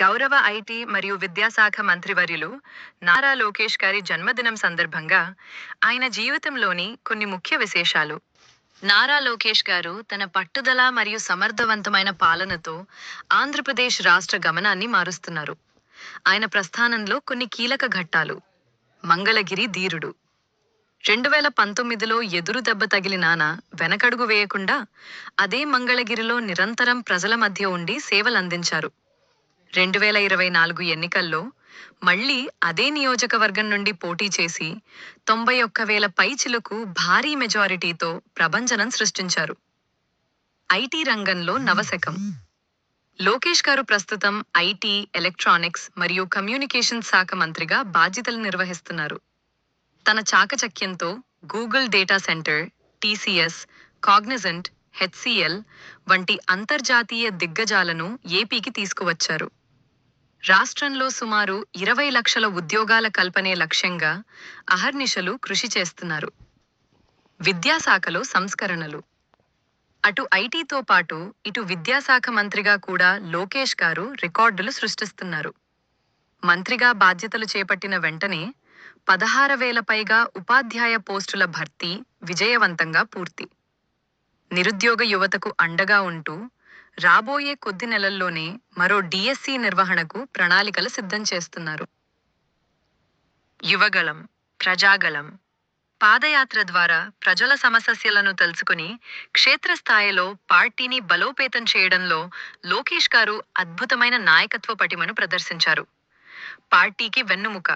గౌరవ ఐటీ మరియు విద్యాశాఖ మంత్రివర్యులు నారా లోకేష్ గారి జన్మదినం సందర్భంగా ఆయన జీవితంలోని కొన్ని ముఖ్య విశేషాలు. నారా లోకేష్ గారు తన పట్టుదల మరియు సమర్థవంతమైన పాలనతో ఆంధ్రప్రదేశ్ రాష్ట్ర గమనాన్ని మారుస్తున్నారు. ఆయన ప్రస్థానంలో కొన్ని కీలక ఘట్టాలు. మంగళగిరి ధీరుడు. 2019లో ఎదురు దెబ్బ తగిలినానా వెనకడుగు వేయకుండా అదే మంగళగిరిలో నిరంతరం ప్రజల మధ్య ఉండి సేవలందించారు. 2024 ఎన్నికల్లో మళ్లీ అదే నియోజకవర్గం నుండి పోటీ చేసి 91,000 పైచిలుకు భారీ మెజారిటీతో ప్రభంజనం సృష్టించారు. ఐటీ రంగంలో నవశకం. లోకేష్ గారు ప్రస్తుతం ఐటీ, ఎలక్ట్రానిక్స్ మరియు కమ్యూనికేషన్ శాఖ మంత్రిగా బాధ్యతలు నిర్వహిస్తున్నారు. తన చాకచక్యంతో Google data centre, TCS, Cognizant, HCL వంటి అంతర్జాతీయ దిగ్గజాలను ఏపీకి తీసుకువచ్చారు. రాష్ట్రంలో సుమారు 20 లక్షల ఉద్యోగాల కల్పనే లక్ష్యంగా అహర్నిశలు కృషి చేస్తున్నారు. విద్యాశాఖలో సంస్కరణలు. అటు ఐటీతో పాటు ఇటు విద్యాశాఖ మంత్రిగా కూడా లోకేష్ గారు రికార్డులు సృష్టిస్తున్నారు. మంత్రిగా బాధ్యతలు చేపట్టిన వెంటనే 16,000 పైగా ఉపాధ్యాయ పోస్టుల భర్తీ విజయవంతంగా పూర్తి. నిరుద్యోగ యువతకు అండగా ఉంటూ రాబోయే కొద్ది నెలల్లోనే మరో డిఎస్సి నిర్వహణకు ప్రణాళికలు సిద్ధం చేస్తున్నారు. యువగళం, ప్రజాగళం. పాదయాత్ర ద్వారా ప్రజల సమస్యలను తెలుసుకుని క్షేత్రస్థాయిలో పార్టీని బలోపేతం చేయడంలో లోకేష్ గారు అద్భుతమైన నాయకత్వ పటిమను ప్రదర్శించారు. పార్టీకి వెన్నుముక.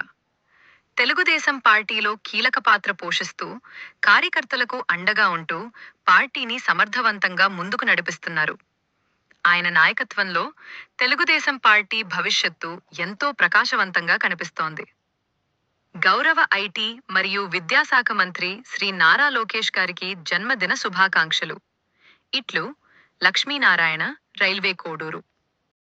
తెలుగుదేశం పార్టీలో కీలక పాత్ర పోషిస్తూ కార్యకర్తలకు అండగా ఉంటూ పార్టీని సమర్థవంతంగా ముందుకు నడిపిస్తున్నారు. ఆయన నాయకత్వంలో తెలుగుదేశం పార్టీ భవిష్యత్తు ఎంతో ప్రకాశవంతంగా కనిపిస్తోంది. గౌరవ ఐటీ మరియు విద్యాశాఖ మంత్రి శ్రీ నారా లోకేష్ గారికి జన్మదిన శుభాకాంక్షలు. ఇట్లు లక్ష్మీనారాయణ, రైల్వే కోడూరు.